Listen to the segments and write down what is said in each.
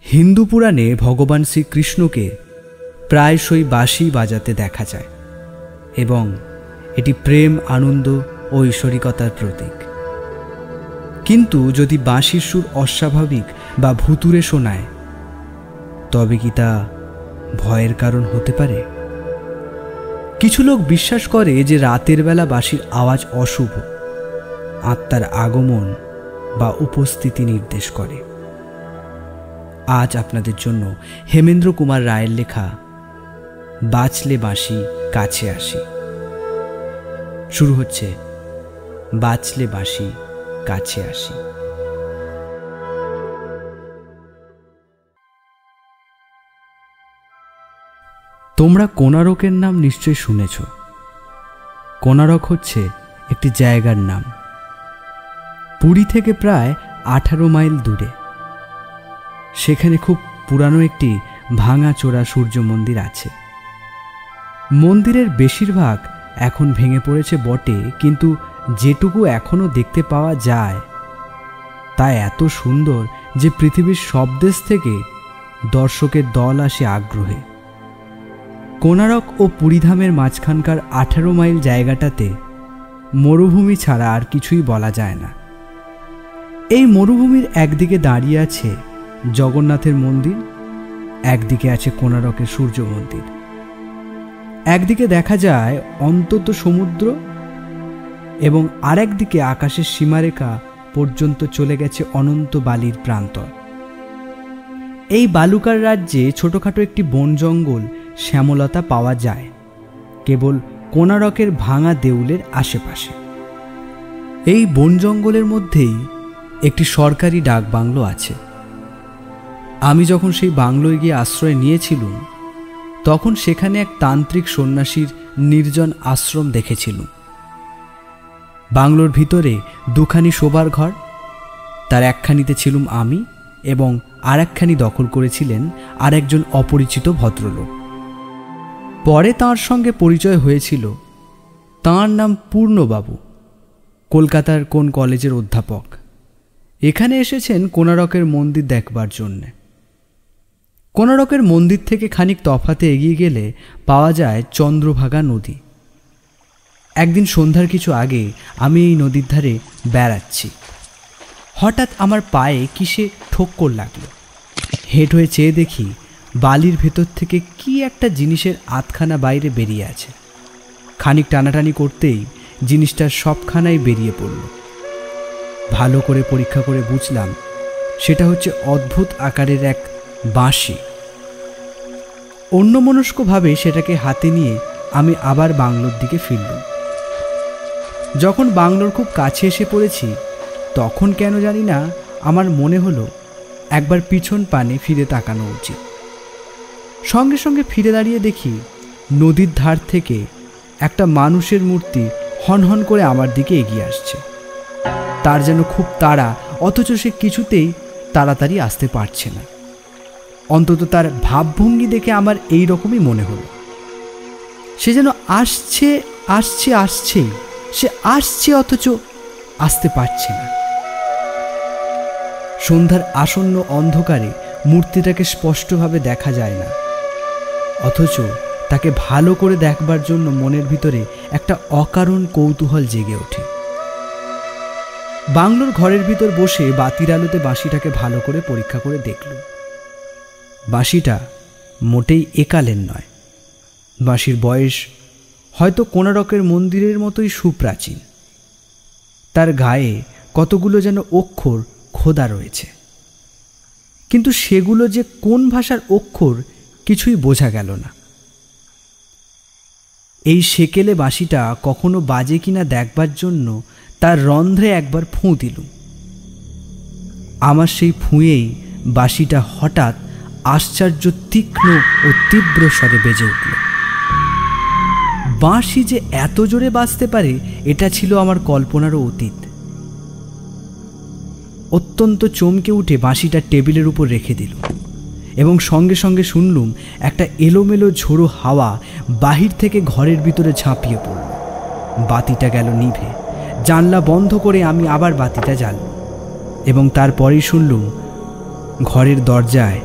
হিন্দু পুরাণে ভগবান শ্রীকৃষ্ণকে প্রায়শই বাঁশি বাজাতে দেখা যায় এবং এটি প্রেম, আনন্দ ও ঐশ্বরিকতার প্রতীক। কিন্তু যদি বাঁশির সুর অস্বাভাবিক বা ভুতুড়ে শোনায়, তবে কি তা ভয়ের কারণ হতে পারে? কিছু লোক বিশ্বাস করে যে রাতের বেলা বাঁশির আওয়াজ অশুভ, আত্মার আগমন বা উপস্থিতি নির্দেশ করে। আজ আপনাদের জন্য হেমেন্দ্র কুমার রায়ের লেখা বাজলে বাঁশি কাছে আসি। শুরু হচ্ছে বাজলে বাঁশি কাছে আসি। তোমরা কোণারকের নাম নিশ্চয় শুনেছ। কোণারক হচ্ছে একটি জায়গার নাম, পুরী থেকে প্রায় 18 মাইল দূরে। সেখানে খুব পুরানো একটি ভাঙাচোরা সূর্য মন্দির আছে। মন্দিরের বেশিরভাগ এখন ভেঙে পড়েছে বটে, কিন্তু যেটুকু এখনো দেখতে পাওয়া যায় তা এত সুন্দর যে পৃথিবীর সব দেশ থেকে দর্শকের দল আসে আগ্রহে। কোণারক ও পুরীধামের মাঝখানকার 18 মাইল জায়গাটাতে মরুভূমি ছাড়া আর কিছুই বলা যায় না। এই মরুভূমির একদিকে দাঁড়িয়ে আছে জগন্নাথের মন্দির, একদিকে আছে কোণারকের সূর্য মন্দির। একদিকে দেখা যায় অন্তত সমুদ্র এবং আরেকদিকে আকাশের সীমারেখা পর্যন্ত চলে গেছে অনন্ত বালির প্রান্তর। এই বালুকার রাজ্যে ছোটখাটো একটি বন জঙ্গল শ্যামলতা পাওয়া যায় কেবল কোণারকের ভাঙা দেউলের আশেপাশে। এই বন জঙ্গলের মধ্যেই একটি সরকারি ডাক বাংলো আছে। আমি যখন সেই বাংলোয় গিয়ে আশ্রয় নিয়েছিলাম, তখন সেখানে এক তান্ত্রিক সন্ন্যাসীর নির্জন আশ্রম দেখেছিলাম। বাংলোর ভিতরে দুখানি শোবার ঘর, তার একখানিতে ছিলুম আমি এবং আর একখানি দখল করেছিলেন আর একজন অপরিচিত ভদ্রলোক। পরে তাঁর সঙ্গে পরিচয় হয়েছিল। তাঁর নাম পূর্ণবাবু, কলকাতার কোন কলেজের অধ্যাপক। এখানে এসেছেন কোণারকের মন্দির দেখবার জন্যে। কোণারকের মন্দির থেকে খানিক তফাতে এগিয়ে গেলে পাওয়া যায় চন্দ্রভাগা নদী। একদিন সন্ধ্যার কিছু আগে আমি এই নদীর ধারে বেড়াচ্ছি। হঠাৎ আমার পায়ে কিসে ঠোক্কর লাগলো। হেঁট হয়ে চেয়ে দেখি বালির ভেতর থেকে কি একটা জিনিসের আধখানা বাইরে বেরিয়ে আছে। খানিক টানাটানি করতেই জিনিসটার সবখানাই বেরিয়ে পড়ল। ভালো করে পরীক্ষা করে বুঝলাম সেটা হচ্ছে অদ্ভুত আকারের এক বাঁশি। অন্যমনস্কভাবে সেটাকে হাতে নিয়ে আমি আবার বাংলোর দিকে ফিরলাম। যখন বাংলোর খুব কাছে এসে পড়েছি, তখন কেন জানি না আমার মনে হলো একবার পিছন পানে ফিরে তাকানো উচিত। সঙ্গে সঙ্গে ফিরে দাঁড়িয়ে দেখি নদীর ধার থেকে একটা মানুষের মূর্তি হনহন করে আমার দিকে এগিয়ে আসছে। তার যেন খুব তাড়া, অথচ সে কিছুতেই তাড়াতাড়ি আসতে পারছে না। অন্তত তার ভাবভঙ্গি দেখে আমার এই রকমই মনে হলো। সে যেন আসছে আসছে আসছেই, সে আসছে অথচ আসতে পারছে না। সন্ধ্যার আসন্ন অন্ধকারে মূর্তিটাকে স্পষ্টভাবে দেখা যায় না, অথচ তাকে ভালো করে দেখবার জন্য মনের ভিতরে একটা অকারণ কৌতূহল জেগে ওঠে। বাংলোর ঘরের ভিতর বসে বাতির আলোতে বাঁশিটাকে ভালো করে পরীক্ষা করে দেখল। বাঁশিটা মোটেই একালের নয়। বাঁশির বয়স হয়তো কোণারকের মন্দিরের মতোই সুপ্রাচীন। তার গায়ে কতগুলো যেন অক্ষর খোদা রয়েছে, কিন্তু সেগুলো যে কোন ভাষার অক্ষর কিছুই বোঝা গেল না। এই সেকেলে বাঁশিটা কখনো বাজে কিনা দেখবার জন্য তার রন্ধ্রে একবার ফুঁ দিল। আমার সেই ফুঁয়েই বাঁশিটা হঠাৎ আশ্চর্য তীক্ষ্ণ ও তীব্র স্বরে বেজে উঠল। বাঁশি যে এত জোরে বাজতে পারে এটা ছিল আমার কল্পনারও অতীত। অত্যন্ত চমকে উঠে বাঁশিটা টেবিলের উপর রেখে দিল এবং সঙ্গে সঙ্গে শুনলুম একটা এলোমেলো ঝোড়ো হাওয়া বাহির থেকে ঘরের ভিতরে ঝাঁপিয়ে পড়ল। বাতিটা গেল নিভে। জানলা বন্ধ করে আমি আবার বাতিটা জ্বাললাম এবং তারপরেই শুনলুম ঘরের দরজায়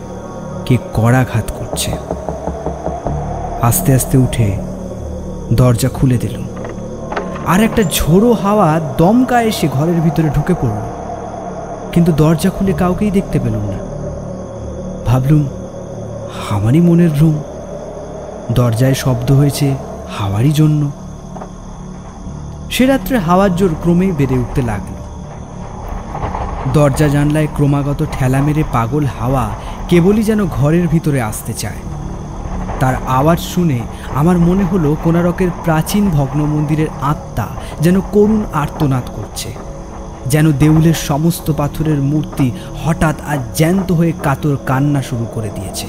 কে করাঘাত করছে। আস্তে আস্তে উঠে দরজা খুলে দিল, আর একটা ঝোড়ো হাওয়া দমকা এসে ঘরের ভিতরে ঢুকে পড়ল, কিন্তু দরজা খুলে কাউকেই দেখতে পেলাম না। ভাবলুম আমারই মনের রুম, দরজায় শব্দ হয়েছে হাওয়ারই জন্য। সে রাত্রে হাওয়ার জোর ক্রমেই বেড়ে উঠতে লাগলো। দরজা জানলায় ক্রমাগত ঠেলা মেরে পাগল হাওয়া কেবলই যেন ঘরের ভিতরে আসতে চায়। তার আওয়াজ শুনে আমার মনে হলো কোণারকের প্রাচীন ভগ্ন মন্দিরের আত্মা যেন করুণ আর্তনাদ করছে, যেন দেউলের সমস্ত পাথরের মূর্তি হঠাৎ আজ জ্যান্ত হয়ে কাতর কান্না শুরু করে দিয়েছে।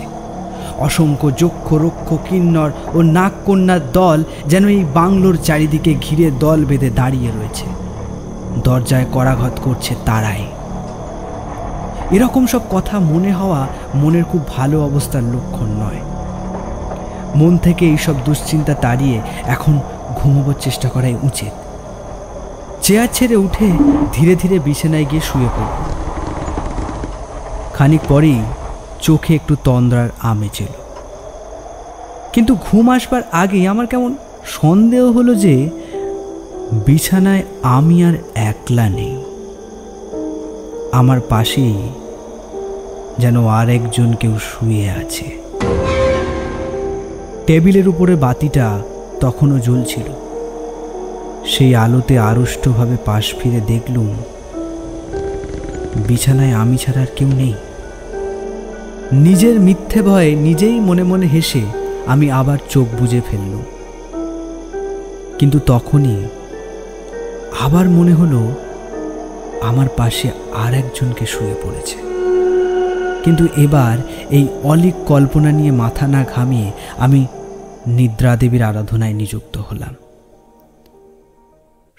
অসংখ্য যক্ষ রক্ষ কিন্নর ও নাগকন্যার দল যেন এই বাংলোর চারিদিকে ঘিরে দল বেঁধে দাঁড়িয়ে রয়েছে। দরজায় করাঘাত করছে তারাই। এরকম সব কথা মনে হওয়া মনের খুব ভালো অবস্থার লক্ষণ নয়। মন থেকে এইসব দুশ্চিন্তা তাড়িয়ে এখন ঘুমোবার চেষ্টা করাই উচিত। চেয়ার ছেড়ে উঠে ধীরে ধীরে বিছানায় গিয়ে শুয়ে পড়ব। খানিক পরেই চোখে একটু তন্দ্রার আমেজ এলো, কিন্তু ঘুম আসবার আগেই আমার কেমন সন্দেহ হলো যে বিছানায় আমি আর একলা নেই। আমার পাশেই যেন আর একজন কেউ শুয়ে আছে। টেবিলের উপরে বাতিটা তখনও জ্বলছিল। সেই আলোতে আড়ষ্টভাবে পাশ ফিরে দেখলুম বিছানায় আমি ছাড়া আর কেউ নেই। নিজের মিথ্যে ভয়ে নিজেই মনে মনে হেসে আমি আবার চোখ বুজে ফেললুম। কিন্তু তখনই আবার মনে হলো আমার পাশে আর একজনকে শুয়ে পড়েছে। কিন্তু এবার এই অলীক কল্পনা নিয়ে মাথা না ঘামিয়ে আমি নিদ্রাদেবীর আরাধনায় নিযুক্ত হলাম।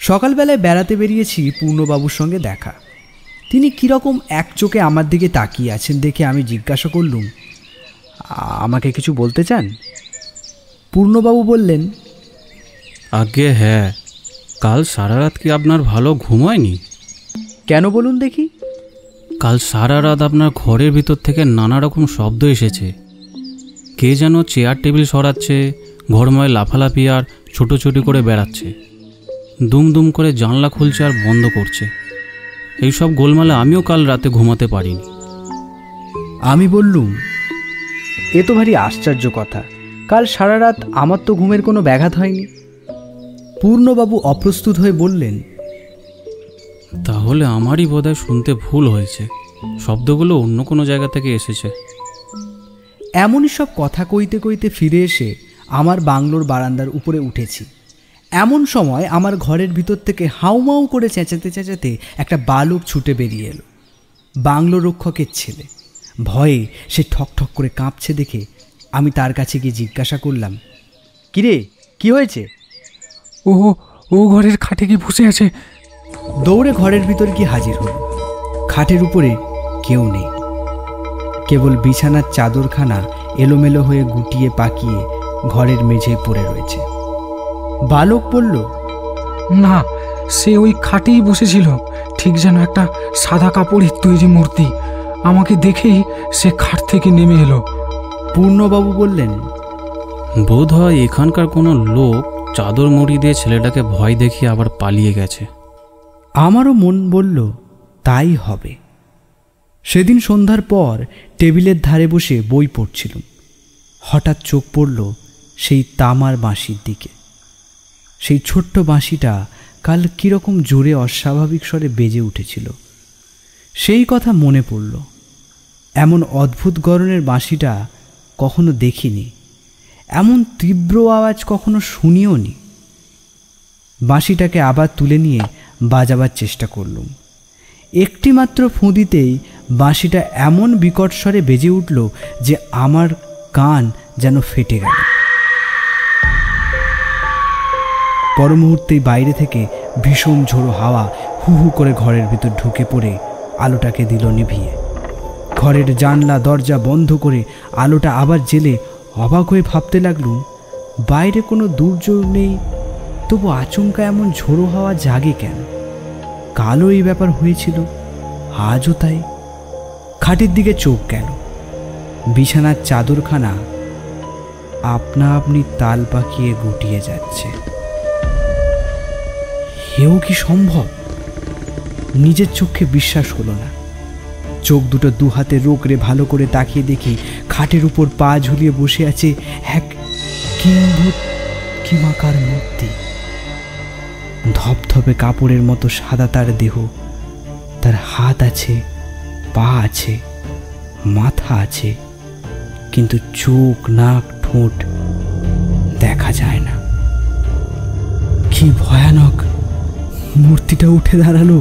সকালবেলায় বেড়াতে বেরিয়েছি পূর্ণবাবুর সঙ্গে দেখা। তিনি কীরকম এক চোখে আমার দিকে তাকিয়ে আছেন দেখে আমি জিজ্ঞাসা করলুম, আমাকে কিছু বলতে চান? পূর্ণবাবু বললেন, আগে হ্যাঁ, কাল সারা রাত কি আপনার ভালো ঘুম হয়নি? কেন বলুন দেখি? কাল সারা রাত আপনার ঘরের ভিতর থেকে নানা রকম শব্দ এসেছে। কে যেন চেয়ার টেবিল সরাচ্ছে, ঘরময় লাফালাফি আর ছোটোছুটি করে বেড়াচ্ছে, দুম দুম করে জানলা খুলছে আর বন্ধ করছে। এইসব গোলমালে আমিও কাল রাতে ঘুমাতে পারিনি। আমি বললুম, এ তো ভারী আশ্চর্য কথা, কাল সারা রাত আমার তো ঘুমের কোনো ব্যাঘাত হয়নি। পূর্ণবাবু অপ্রস্তুত হয়ে বললেন, তাহলে আমারই বোধহয় শুনতে ভুল হয়েছে, শব্দগুলো অন্য কোনো জায়গা থেকে এসেছে। এমনই সব কথা কইতে কইতে ফিরে এসে আমার বাংলোর বারান্দার উপরে উঠেছি। এমন সময় আমার ঘরের ভিতর থেকে হাউমাউ করে চেঁচাতে চেঁচাতে একটা বালক ছুটে বেরিয়ে এলো। বাংলো রক্ষকের ছেলে। ভয়ে সে ঠক ঠক করে কাঁপছে দেখে আমি তার কাছে গিয়ে জিজ্ঞাসা করলাম, কিরে, কি হয়েছে? ও ঘরের খাটে কি বসে আছে? দৌড়ে ঘরের ভিতর গিয়ে হাজির হল। খাটের উপরে কেউ নেই, কেবল বিছানার চাদরখানা এলোমেলো হয়ে গুটিয়ে পাকিয়ে ঘরের মেঝেয় পড়ে রয়েছে। বালক বলল, না, সে ওই খাটেই বসেছিল, ঠিক যেন একটা সাদা কাপড়ের তৈরি মূর্তি। আমাকে দেখেই সে খাট থেকে নেমে এলো। পূর্ণবাবু বললেন, বোধ হয় এখানকার কোনো লোক চাদর মুড়ি দিয়ে ছেলেটাকে ভয় দেখিয়ে আবার পালিয়ে গেছে। আমারও মন বলল তাই হবে। সেদিন সন্ধ্যার পর টেবিলের ধারে বসে বই পড়ছিলাম। হঠাৎ চোখ পড়ল সেই তামার বাঁশির দিকে। সেই ছোট্ট বাঁশিটা কাল কীরকম জোরে অস্বাভাবিক স্বরে বেজে উঠেছিল, সেই কথা মনে পড়ল। এমন অদ্ভুত গড়নের বাঁশিটা কখনো দেখিনি, এমন তীব্র আওয়াজ কখনো শুনিও নি। বাঁশিটাকে আবার তুলে নিয়ে বাজাবার চেষ্টা করলুম। একটি মাত্র ফুঁদিতেই বাঁশিটা এমন বিকট স্বরে বেজে উঠল যে আমার কান যেন ফেটে গেল। পর মুহূর্তেই বাইরে থেকে ভীষণ ঝোড়ো হাওয়া হু হু করে ঘরের ভিতর ঢুকে পড়ে আলোটাকে দিল নিভিয়ে। ঘরের জানলা দরজা বন্ধ করে আলোটা আবার জেলে অবাক হয়ে ভাবতে লাগলুম, বাইরে কোনো দুর্যোগ নেই, তবু আচমকা এমন ঝোড়ো হাওয়া জাগে কেন? কালও এই ব্যাপার হয়েছিল, আজও তাই। খাটের দিকে চোখ গেল। বিছানার চাদরখানা আপনা আপনি তাল পাকিয়ে গুটিয়ে যাচ্ছে। হেও কি সম্ভব? নিজের চোখে বিশ্বাস হলো না। চোখ দুটো দু হাতে রোগড়ে ভালো করে তাকিয়ে দেখি খাটের উপর পা ঝুলিয়ে বসে আছে এক কিমাকার মূর্তি। ধপধপে কাপড়ের মতো সাদা তার দেহ, তার হাত আছে, পা আছে, মাথা আছে, কিন্তু চোখ, নাক, ঠোঁট দেখা যায় না। কি ভয়ানক! মূর্তিটা উঠে দাঁড়ালো,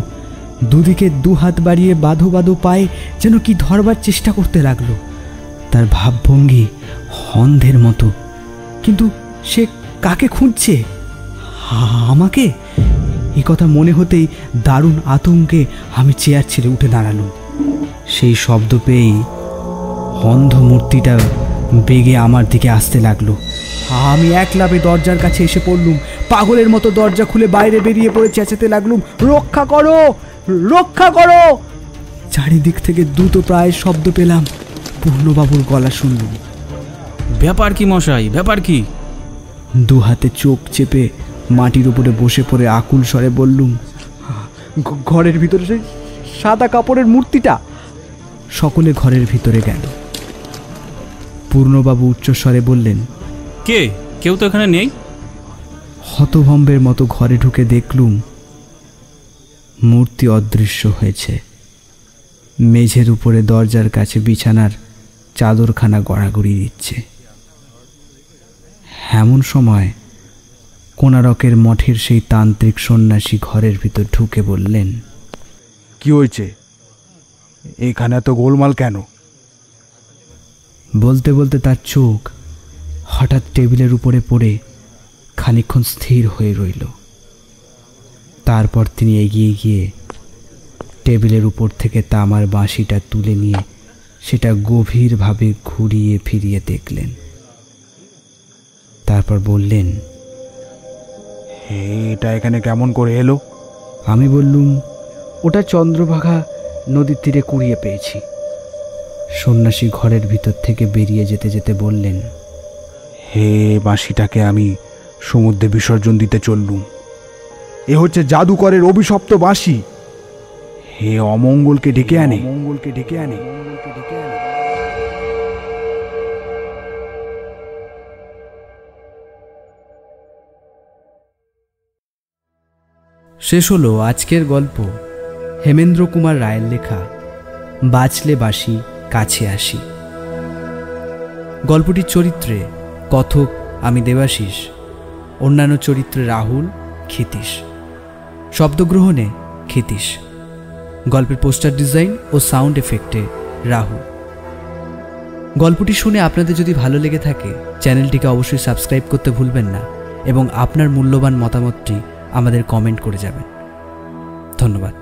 দুদিকে দু হাত বাড়িয়ে বাঁধো বাঁধো পায়ে যেন কি ধরবার চেষ্টা করতে লাগলো। তার ভাবভঙ্গি অন্ধের মতো। কিন্তু সে কাকে খুঁজছে? আমাকে? এ কথা মনে হতেই দারুণ আতঙ্কে আমি চেয়ার ছেড়ে উঠে দাঁড়ালাম। সেই শব্দ পেয়েই অন্ধ মূর্তিটা বেগে আমার দিকে আসতে লাগলো। আমি এক লাফে দরজার কাছে এসে পড়লুম। পাগলের মতো দরজা খুলে বাইরে বেরিয়ে পড়ে চেঁচাতে লাগলুম, রক্ষা করো, রক্ষা করো! চারিদিক থেকে দ্রুত প্রায় শব্দ পেলাম। পূর্ণবাবুর গলা শুনলুম। ব্যাপার কি মশাই, ব্যাপার কি? দু হাতে চোখ চেপে মাটির উপরে বসে পড়ে আকুল স্বরে বললুম, ঘরের ভিতরে সেই সাদা কাপড়ের মূর্তিটা। সকলে ঘরের ভিতরে গেল। পূর্ণবাবু উচ্চস্বরে বললেন, কে? কেউ তো এখানে নেই। হতভম্বের মতো ঘরে ঢুকে দেখলুম মূর্তি অদৃশ্য হয়েছে। মেঝের উপরে দরজার কাছে বিছানার চাদরখানা গড়াগড়ি দিচ্ছে। এমন সময় কোনারকের মঠের সেই তান্ত্রিক সন্ন্যাসী ঘরের ভিতর ঢুকে বললেন, কি হয়েছে? এখানে এত গোলমাল কেন? বলতে বলতে তার চোখ হঠাৎ টেবিলের উপরে পড়ে খানিকক্ষণ স্থির হয়ে রইল। তারপর তিনি এগিয়ে গিয়ে টেবিলের উপর থেকে তামার বাঁশিটা তুলে নিয়ে সেটা গভীরভাবে ঘুরিয়ে ফিরিয়ে দেখলেন। তারপর বললেন, এটা এখানে কেমন করে এলো? আমি বললুম, ওটা চন্দ্রভাগা নদীর তীরে কুড়িয়ে পেয়েছি। সন্ন্যাসী ঘরের ভিতর থেকে বেরিয়ে যেতে যেতে বললেন, হে বাঁশিটাকে আমি সমুদ্রে বিসর্জন দিতে চললুম। এ হচ্ছে জাদুকরের অভিশপ্ত বাঁশি। হে অমঙ্গলকে ডেকে আনে, অমঙ্গলকে ডেকে আনে। শেষ হলো আজকের গল্প হেমেন্দ্র কুমার রায়ের লেখা বাজলে বাঁশি কাছে আসি। গল্পটির চরিত্রে কথক আমি দেবাশিস, অন্যান্য চরিত্রে রাহুল, ক্ষিতীশ, শব্দগ্রহণে ক্ষিতীশ, গল্পের পোস্টার ডিজাইন ও সাউন্ড এফেক্টে রাহুল। গল্পটি শুনে আপনাদের যদি ভালো লেগে থাকে চ্যানেলটিকে অবশ্যই সাবস্ক্রাইব করতে ভুলবেন না এবং আপনার মূল্যবান মতামতটি আমাদের কমেন্ট করে যাবেন। ধন্যবাদ।